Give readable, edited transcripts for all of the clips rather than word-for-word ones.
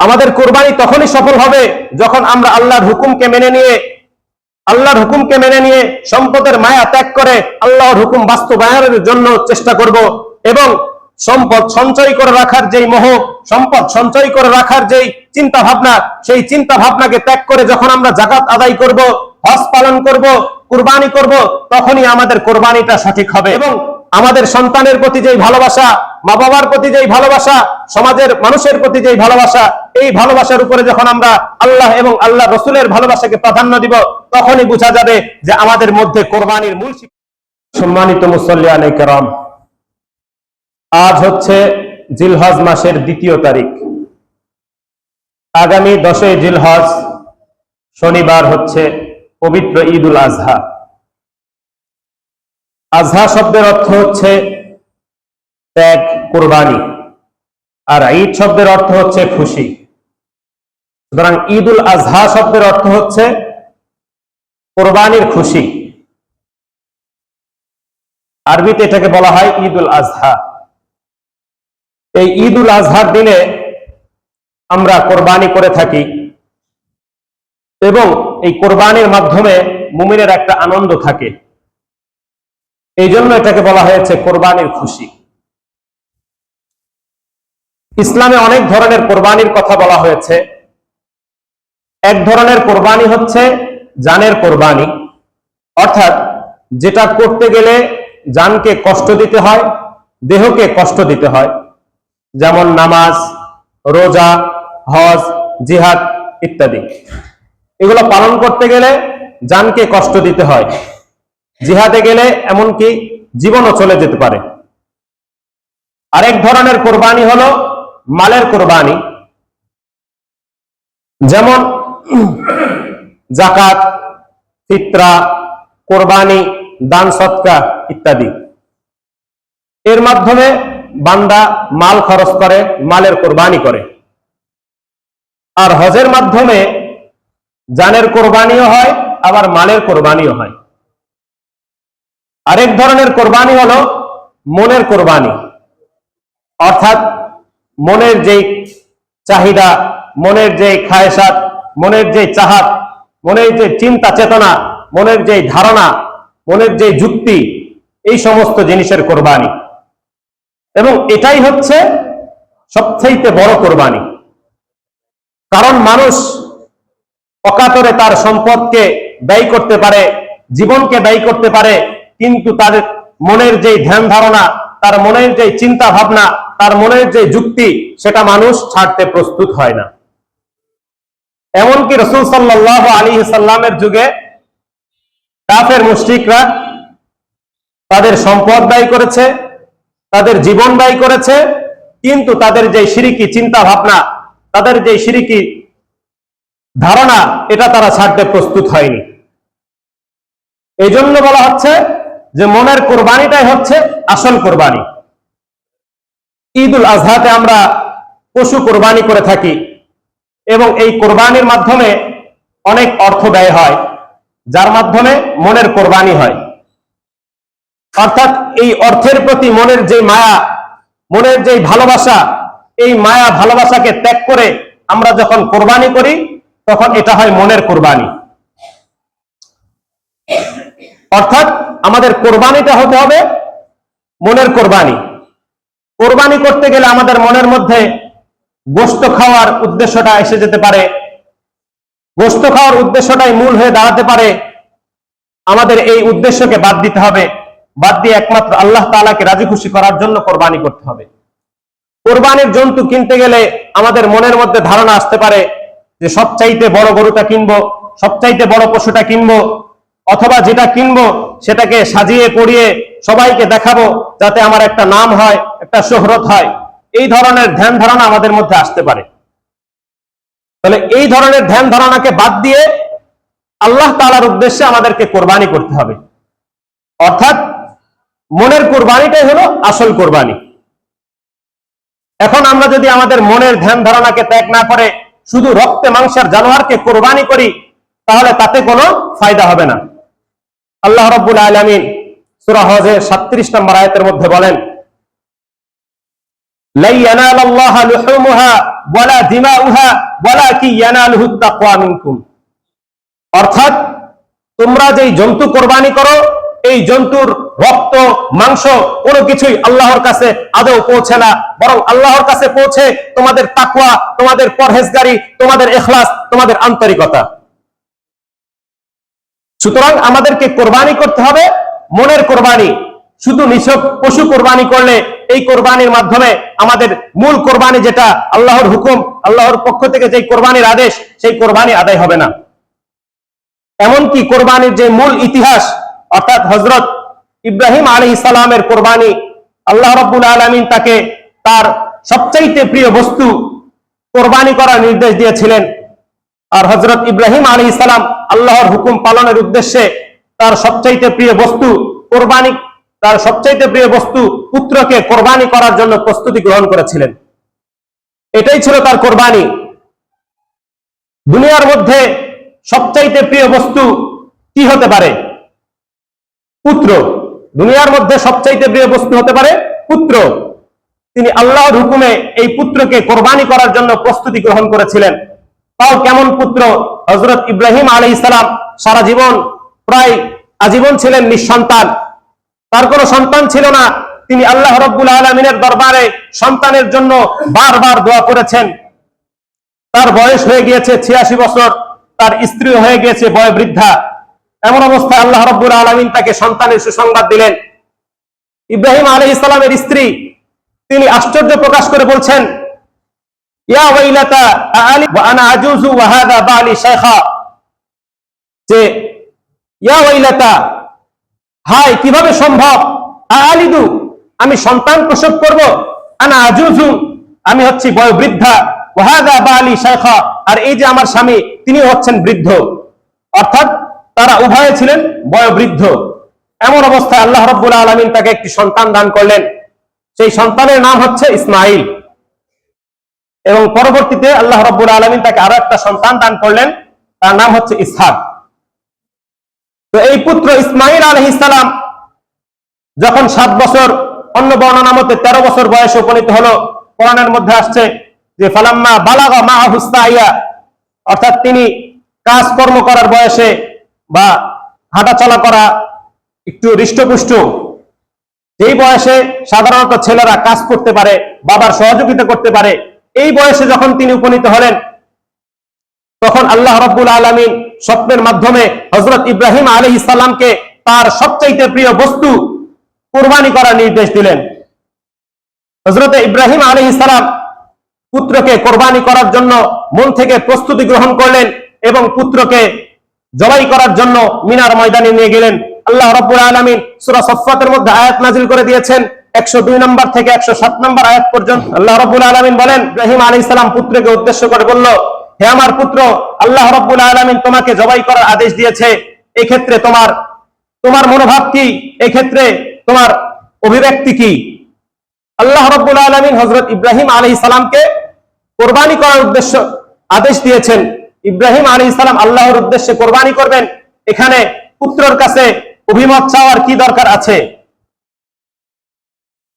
আমাদের কোরবানি তখনই সফল হবে যখন আমরা আল্লাহর হুকুমকে মেনে নিয়ে সম্পদের মায়া ত্যাগ করে আল্লাহর হুকুম বাস্তবায়নের জন্য চেষ্টা করব, এবং সম্পদ সঞ্চয় করে রাখার যেই মোহ, সম্পদ সঞ্চয় করে রাখার যেই চিন্তা ভাবনা, সেই চিন্তা ভাবনাকে ত্যাগ করে যখন আমরা যাকাত আদায় করব, হজ পালন করব, কুরবানি করব, তখনই আমাদের কোরবানিটা সঠিক হবে। এবং আমাদের সন্তানের প্রতি যেই ভালোবাসা, মা বাবার প্রতি যেই ভালোবাসা, সমাজের মানুষের প্রতি যেই ভালোবাসা, এই ভালোবাসার উপরে যখন আমরা আল্লাহ এবং আল্লাহ রসুলের ভালোবাসাকে প্রাধান্য দিব, তখনই বোঝা যাবে যে আমাদের মধ্যে কোরবানির মূল শিক্ষা। সম্মানিত মুসল্লিয়ানে কেরাম, আজ হচ্ছে জিলহজ মাসের 2 তারিখ। আগামী 10 জিলহজ শনিবার হচ্ছে পবিত্র ঈদ উল আজহা। আজহা শব্দের অর্থ হচ্ছে ত্যাগ, কোরবানি, আর ঈদ শব্দের অর্থ হচ্ছে খুশি। সুতরাং ঈদ উল আজহা শব্দের অর্থ হচ্ছে কোরবানির খুশি। আরবিতে এটাকে বলা হয় ঈদ উল আজহা। এই ঈদ উল আজহার দিনে আমরা কোরবানি করে থাকি, এবং এই কোরবানির মাধ্যমে মুমিনের একটা আনন্দ থাকে। এই জন্য এটাকে বলা হয়েছে কোরবানির খুশি। ইসলামে অনেক ধরনের কোরবানির কথা বলা হয়েছে। এক ধরনের কোরবানি হচ্ছে জানের কোরবানি, অর্থাৎ যেটা করতে গেলে জানকে কষ্ট দিতে হয়, দেহকে কষ্ট দিতে হয়, যেমন নামাজ, রোজা, হজ, জিহাদ ইত্যাদি। এগুলো পালন করতে গেলে জানকে কষ্ট দিতে হয়, জিহাদে গেলে এমনকি জীবনও চলে যেতে পারে। আরেক ধরনের কোরবানি হলো মালের কোরবানি, যেমন যাকাত, ফিতরা, কোরবানি, দান সদকা ইত্যাদি। এর মাধ্যমে বান্দা মাল খরচ করে, মালের কোরবানি করে। আর হজের মাধ্যমে জানের কোরবানিও হয়, আবার মালের কোরবানিও হয়। আরেক ধরনের কোরবানি হলো মনের কোরবানি, অর্থাৎ মনের যেই চাহিদা, মনের যেই খায়সাত, মনের যেই চাহাত, মনের যে চিন্তা চেতনা, মনের যেই ধারণা, মনের যে যুক্তি, এই সমস্ত জিনিসের কোরবানি। এবং এটাই হচ্ছে সবচেয়ে বড় কোরবানি। কারণ মানুষ অকাতরে তার সম্পদকে ব্যয় করতে পারে, জীবনকে ব্যয় করতে পারে, কিন্তু তার মনের যেই ধ্যান ধারণা, তার মনের যেই চিন্তা ভাবনা, তার মনের যে যুক্তি, সেটা মানুষ ছাড়তে প্রস্তুত হয় না। এমনকি রাসূল সাল্লাল্লাহু আলাইহি সাল্লামের যুগে কাফের মুশরিকরা তাদের সম্পদ ব্যয় করেছে, তাদের জীবন ব্যয় করেছে, কিন্তু তাদের যে শিরকি চিন্তা ভাবনা, তাদের যে শিরকি ধারণা, এটা তারা ছাড়তে প্রস্তুত হয়নি। এই জন্য বলা হচ্ছে যে মনের কোরবানিটাই হচ্ছে আসল কোরবানি। ঈদ উল আজহাতে আমরা পশু কোরবানি করে থাকি, এবং এই কোরবানির মাধ্যমে অনেক অর্থ ব্যয় হয়, যার মাধ্যমে মনের কোরবানি হয়। অর্থাৎ এই অর্থের প্রতি মনের যে মায়া, মনের যে ভালোবাসা, এই মায়া ভালোবাসাকে ত্যাগ করে আমরা যখন কোরবানি করি, তখন এটা হয় মনের কোরবানি। অর্থাৎ আমাদের কোরবানিটা হতে হবে মনের কোরবানি। কোরবানি করতে গেলে আমাদের মনের মধ্যে গোশত খাওয়ার উদ্দেশ্যটা এসে যেতে পারে, গোশত খাওয়ার উদ্দেশ্যটাই মূল হয়ে দাঁড়াতে পারে। আমাদের এই উদ্দেশ্যকে বাদ দিতে হবে, বাদ দিয়ে একমাত্র আল্লাহ তাআলাকে রাজি খুশি করার জন্য কোরবানি করতে হবে। কোরবানির জন্তু কিনতে গেলে আমাদের মনের মধ্যে ধারণা আসতে পারে যে সবচাইতে বড় গরুটা কিনবো, সবচাইতে বড় পশুটা কিনবো, অথবা যেটা কিনবো সেটাকে সাজিয়ে পড়িয়ে সবাইকে দেখাবো, যাতে আমার একটা নাম হয়, একটা শোহরত হয়। এই ধরনের ধ্যান ধারণা আমাদের মধ্যে আসতে পারে। তাহলে এই ধরনের ধ্যান ধারণাকে বাদ দিয়ে আল্লাহ তাআলার উদ্দেশ্যে আমাদেরকে কোরবানি করতে হবে। অর্থাৎ মনের কোরবানিটাই হলো আসল কোরবানি। এখন আমরা যদি আমাদের মনের ধ্যান ধারণাকে ত্যাগ না করে শুধু রক্তে মাংসের জানোয়ারকে কোরবানি করি, তাহলে তাতে কোনো ফায়দা হবে না। আল্লাহ রাব্বুল আলামিন সূরা হজের 37 নম্বর আয়াতের মধ্যে বলেন, লা ইয়ানালাল্লাহা লুহুমুহা ওয়ালা দিমাউহা ওয়ালাকিন ইয়ানালুহুত তাকওয়া মিনকুম। অর্থাৎ তোমরা যেই জন্তু কোরবানি করো, এই জন্তুর রক্ত মাংস কোনো কিছুই আল্লাহর কাছে আদৌ পৌঁছে না, বরং আল্লাহর কাছে পৌঁছে তোমাদের তাকওয়া, তোমাদের পরহেজগারি, তোমাদের ইখলাস, তোমাদের আন্তরিকতা। সুতরাং আমাদেরকে কোরবানি করতে হবে মনের কোরবানি। শুধু নিছক পশু কোরবানি করলে এই কোরবানির মাধ্যমে আমাদের মূল কোরবানি যেটা আল্লাহর হুকুম, আল্লাহর পক্ষ থেকে যে কোরবানির আদেশ, সেই কোরবানি আদায় হবে না। এমনকি কোরবানির যে মূল ইতিহাস, অর্থাৎ হযরত ইব্রাহিম আলাইহিস সালামের কোরবানি, আল্লাহ রাব্বুল আলামিন তাকে তার সবচাইতে প্রিয় বস্তু কোরবানি করার নির্দেশ দিয়েছিলেন। আর হযরত ইব্রাহিম আলাইহিস সালাম আল্লাহর হুকুম পালনের উদ্দেশ্যে তার সবচাইতে প্রিয় বস্তু কোরবানি, তার সবচাইতে প্রিয় বস্তু পুত্রকে কোরবানি করার জন্য প্রস্তুতি গ্রহণ করেছিলেন। এটাই ছিল তার কোরবানি। দুনিয়ার মধ্যে সবচাইতে প্রিয় বস্তু কি হতে পারে? পুত্র। দুনিয়ার মধ্যে সবচাইতে প্রিয় বস্তু হতে পারে পুত্র। তিনি আল্লাহর হুকুমে এই পুত্রকে কোরবানি করার জন্য প্রস্তুতি গ্রহণ করেছিলেন। তাও কেমন পুত্র? হযরত ইব্রাহিম আলাইহিস সালাম সারা জীবন, প্রায় আজীবন ছিলেন নিঃসন্তান। তার কোনো সন্তান ছিল না। তিনি আল্লাহ রাব্বুল আলামিনের দরবারে সন্তানের জন্য বারবার দোয়া করেছেন। তার বয়স হয়ে গিয়েছে 86 বছর, তার স্ত্রী হয়ে গিয়েছে বয়োবৃদ্ধা। এমন অবস্থায় আল্লাহ রাব্বুল আলামিন তাকে সন্তানের সুসংবাদ দিলেন। ইব্রাহিম আলাইহিস সালামের স্ত্রী তিনি আশ্চর্য প্রকাশ করে বলছেন, ইয়া ওয়াইলাতা আলি ওয়া আনা আজুজু ওয়া হাযা বালি শাইখা, যে ইয়া ওয়াইলাতা, হায় কিভাবে সম্ভব, আলিদু, আমি সন্তান প্রসব করব, আনা আজুজু, আমি হচ্ছি বয়োবৃদ্ধা, ওয়া হাযা বালি শাইখা, আর এই যে আমার স্বামী তিনি হচ্ছেন বৃদ্ধ। অর্থাৎ তারা উভয়ে ছিলেন বয়োবৃদ্ধ। এমন অবস্থায় আল্লাহ রাব্বুল আলামিন তাকে একটি সন্তান দান করলেন। সেই সন্তানের নাম হচ্ছে ইসমাঈল। এবং পরবর্তীতে আল্লাহ রাব্বুল আলামিন তাকে আরো একটা সন্তান দান করলেন, তার নাম হচ্ছে ইসহাক। তো এই পুত্র ইসমাঈল আলাইহিস সালাম যখন 7 বছর, অন্য বর্ণনা মতে 13 বছর বয়সে উপনীত হলো, কোরআনের মধ্যে আসছে যে ফালাম্মা বালাগা মাআহু সাইয়া, অর্থাৎ তিনি কাজকর্ম করার বয়সে বা হাঁটাচলা করা একটু হৃষ্টপুষ্ট, যেই বয়সে সাধারণত ছেলেরা কাজ করতে পারে, বাবার সহযোগিতা করতে পারে, এই বয়সে যখন তিনি উপনীত হলেন, তখন আল্লাহ রাব্বুল আলামিন স্বপ্নের মাধ্যমে হযরত ইব্রাহিম আলাইহিস সালামকে তার সবচাইতে প্রিয় বস্তু কুরবানি করার নির্দেশ দিলেন। হযরত ইব্রাহিম আলাইহিস সালাম পুত্রকে কোরবানি করার জন্য মন থেকে প্রস্তুতি গ্রহণ করলেন এবং পুত্রকে জবাই করার জন্য মিনার ময়দানে নিয়ে গেলেন। আল্লাহ রাব্বুল আলামিন সূরা সাফফাতের মধ্যে আয়াত নাযিল করে দিয়েছেন 102 নম্বর থেকে 107 নম্বর আয়াত পর্যন্ত। আল্লাহ রাব্বুল আলামিন বলেন, ইব্রাহিম আলাইহিস সালাম পুত্রকে উদ্দেশ্য করে বলল, হে আমার পুত্র, আল্লাহ রাব্বুল আলামিন তোমাকে জবাই করার আদেশ দিয়েছে। এই ক্ষেত্রে তোমার মনোভাব কি? এই ক্ষেত্রে তোমার অভিব্যক্তি কি? আল্লাহ রাব্বুল আলামিন হযরত ইব্রাহিম আলাইহিস সালামকে কোরবানি করার উদ্দেশ্য আদেশ দিয়েছেন। ইব্রাহিম আলাইহিস সালাম আল্লাহর উদ্দেশ্যে কোরবানি করবেন, এখানে পুত্রের কাছে অভিমত চাওয়ার কি দরকার আছে?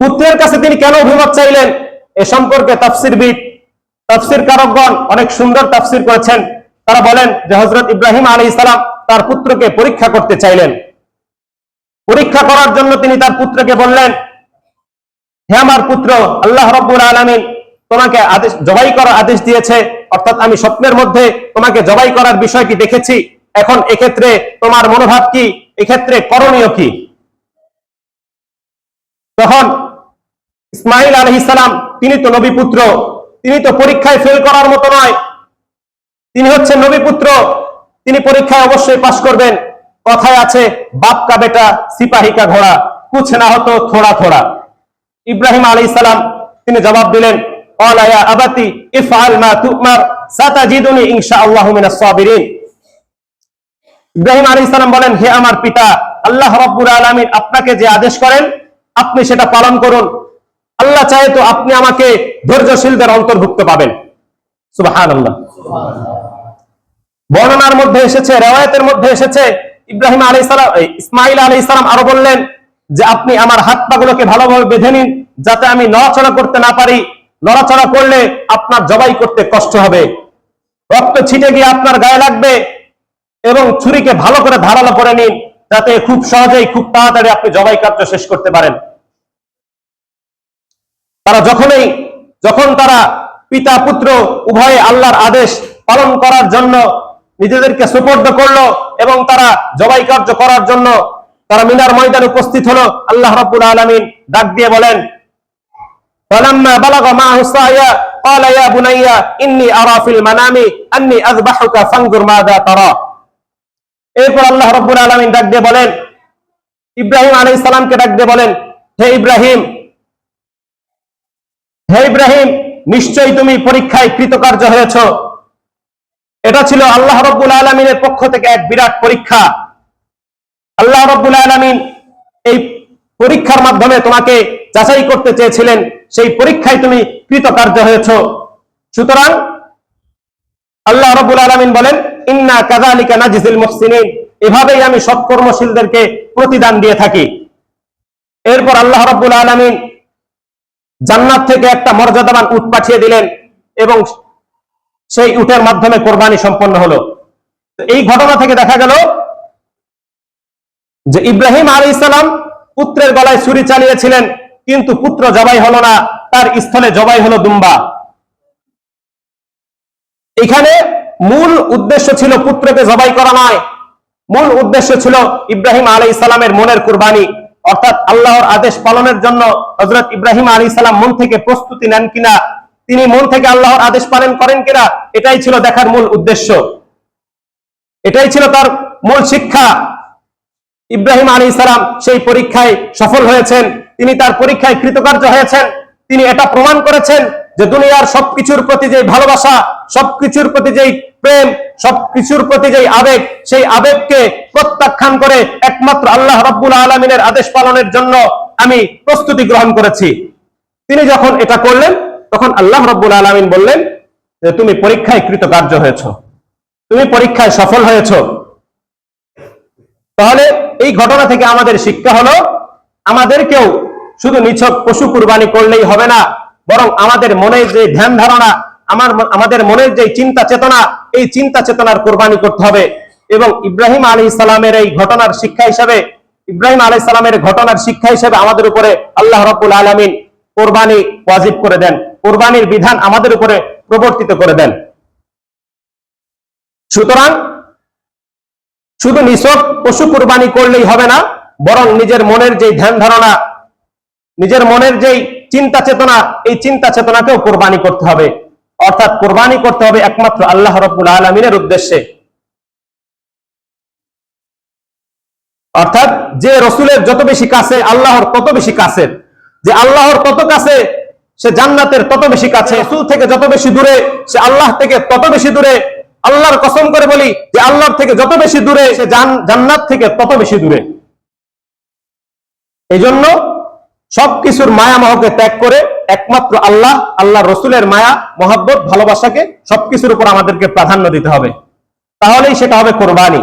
পুত্রের কাছে তিনি কেন অভিমত চাইলেন? এ সম্পর্কে তাফসীর কারকগণ অনেক সুন্দর তাফসীর করেছেন। তারা বলেন যে হযরত ইব্রাহিম আলাইহিস সালাম তার পুত্রকে পরীক্ষা করতে চাইলেন। পরীক্ষা করার জন্য তিনি তার পুত্রকে বললেন, হে আমার পুত্র, আল্লাহ রাব্বুল আলামিন তোমাকে জবাই করার আদেশ দিয়েছে, অর্থাৎ আমি স্বপ্নের মধ্যে তোমাকে জবাই করার বিষয়টি দেখেছি। এখন এক্ষেত্রে তোমার মনোভাব কি? এক্ষেত্রে করণীয় কি? তখন ইসমাঈল আলাইহিস সালাম তিনি তো নবী পুত্র, তিনি তো পরীক্ষায় ফেল করার মতো নয়, তিনি হচ্ছেন নবী পুত্র, তিনি পরীক্ষায় অবশ্যই পাশ করবেন। কথায় আছে, বাপ কা বেটা সিপাহী কা ঘোড়া, কুছ না হতো থোড়া থোড়া। ইব্রাহিম আলাইহিস সালাম তিনি জবাব দিলেন, ক্বালা ইয়া আবাতি ইফআল মা তু'মার সাতাজিদুনি ইনশাআল্লাহু মিনাস সাবিরিন। ইব্রাহিম আলাইহিস সালাম বলেন, হে আমার পিতা, আল্লাহ রাব্বুল আলামিন আপনাকে যে আদেশ করেন আপনি সেটা পালন করুন। আল্লাহ চাহে তো আপনি আমাকে ধৈর্যশীলদের অন্তর্ভুক্ত পাবেন। সুবহানাল্লাহ। বর্ণনার মধ্যে এসেছে, riwayat-এর মধ্যে এসেছে, ইসমাঈল আলাইহিস সালাম আরো বললেন যে আপনি আমার হাত পাগুলোকে ভালোভাবে বেঁধে নিন, যাতে আমি নড়াচড়া করতে না পারি। নড়াচড়া করলে আপনার জবাই করতে কষ্ট হবে, রক্ত ছিটে গিয়ে আপনার গায়ে লাগবে, এবং ছুরিকে ভালো করে ধারালো করে নিন, যাতে খুব সহজেই খুব তাড়াতাড়ি আপনি জবাই কার্য শেষ করতে পারেন। তারা যখন তারা পিতা পুত্র উভয়ে আল্লাহর আদেশ পালন করার জন্য নিজেদেরকে সুপর্দ করলো এবং তারা জবাই কার্য করার জন্য তারা মিনার ময়দানে উপস্থিত হলো, আল্লাহ রাব্বুল আলামিন ডাক দিয়ে বলেন, ফালাম্মা বালাগা মা'হু সা'য়া ক্বালা ইয়া বুনাইয়া ইন্নী আরা ফিল মানামি আন্নী আযবাহুকা ফানজুর মাযা তারা। এরপর আল্লাহ রাব্বুল আলামিন ডাক দিয়ে বলেন, ইব্রাহিম আলাইহিস সালামকে ডাক দিয়ে বলেন, হে ইব্রাহিম, নিশ্চয়ই তুমি পরীক্ষায় কৃতকার্য হয়েছ। এটা ছিল আল্লাহ রাব্বুল আলামিনের পক্ষ থেকে এক বিরাট পরীক্ষা। আল্লাহ রাব্বুল আলামিন এই পরীক্ষার মাধ্যমে তোমাকে যাচাই করতে চেয়েছিলেন, সেই পরীক্ষায় তুমি কৃতকার্য হয়েছ। সুতরাং আল্লাহ রাব্বুল আলামিন বলেন, ইন্না কাযালিকা নাজজিল মুহসিনিন, এভাবেই আমি সৎকর্মশীলদেরকে প্রতিদান দিয়ে থাকি। এরপর আল্লাহ রাব্বুল আলামিন জান্নাত থেকে একটা মর্যাদাবান উট পাঠিয়ে দিলেন এবং সেই উটের মাধ্যমে কোরবানি সম্পন্ন হলো। এই ঘটনা থেকে দেখা গেল যে ইব্রাহিম আলাইহিস সালাম পুত্রের গলায় ছুরি চালিয়েছিলেন, কিন্তু পুত্র জবাই হলো না, তার স্থলে জবাই হলো দুম্বা। এখানে মূল উদ্দেশ্য ছিল পুত্রকে জবাই করা নয়, মূল উদ্দেশ্য ছিল ইব্রাহিম আলাইহিস সালামের মনের কুরবানি, অর্থাৎ আল্লাহর আদেশ পালনের জন্য হযরত ইব্রাহিম আলাইহিস সালাম মন থেকে প্রস্তুতি নেন কিনা, তিনি মন থেকে আল্লাহর আদেশ পালন করেন কিনা, এটাই ছিল দেখার মূল উদ্দেশ্য, এটাই ছিল তার মূল শিক্ষা। ইব্রাহিম আলাইহিস সালাম সেই পরীক্ষায় সফল হয়েছেন, তিনি তার পরীক্ষায় কৃতকার্য হয়েছেন। তিনি এটা প্রমাণ করেছেন যে দুনিয়ার সবকিছুর প্রতি যে ভালোবাসা, সবকিছুর প্রতি যে প্রেম, সবকিছুর প্রতি যে আবেগ, সেই আবেগকে প্রত্যাখ্যান করে একমাত্র আল্লাহ রাব্বুল আলামিনের আদেশ পালনের জন্য আমি প্রস্তুতি গ্রহণ করেছি। তিনি যখন এটা করলেন, তখন আল্লাহ রাব্বুল আলামিন বললেন যে তুমি পরীক্ষায় কৃতকার্য হয়েছো, তুমি পরীক্ষায় সফল হয়েছো। তাহলে এই ঘটনা থেকে আমাদের শিক্ষা হলো, আমাদেরকেও শুধু নিছক পশু কুরবানি করলেই হবে না, বরং আমাদের মনের যে ধ্যান ধারণা, আমাদের মনের যে চিন্তা চেতনা, এই চিন্তা চেতনার কোরবানি করতে হবে। এবং ইব্রাহিম আলাইহিস সালামের এই ঘটনার শিক্ষা হিসেবে, ইব্রাহিম আলাইহিস সালামের ঘটনার শিক্ষা হিসেবে আমাদের উপরে আল্লাহ রাব্বুল আলামিন কোরবানি ওয়াজিব করে দেন, কোরবানির বিধান আমাদের উপরে প্রবর্তিত করে দেন। সুতরাং শুধু নিছক পশু কুরবানি করলেই হবে না, বরং নিজের মনের যে ধ্যান ধারণা, নিজের মনের যেই চিন্তা চেতনা, এই চিন্তা চেতনাকেও কোরবানি করতে হবে, অর্থাৎ কোরবানি করতে হবে একমাত্র আল্লাহ রাব্বুল আলামিনের উদ্দেশ্যে। অর্থাৎ যে রসুলের যত বেশি কাছে, আল্লাহর তত বেশি কাছে, যে আল্লাহর তত কাছে, সে জান্নাতের তত বেশি কাছে। রসুল থেকে যত বেশি দূরে, সে আল্লাহ থেকে তত বেশি দূরে। আল্লাহর কসম করে বলি যে আল্লাহর থেকে যত বেশি দূরে, সে জান্নাত থেকে তত বেশি দূরে। এই জন্য সবকিছুর মায়া মোহকে ত্যাগ করে একমাত্র আল্লাহ, আল্লাহর রসুলের মায়া মহব্বত ভালোবাসাকে সবকিছুর উপর আমাদেরকে প্রাধান্য দিতে হবে, তাহলেই সেটা হবে কোরবানি।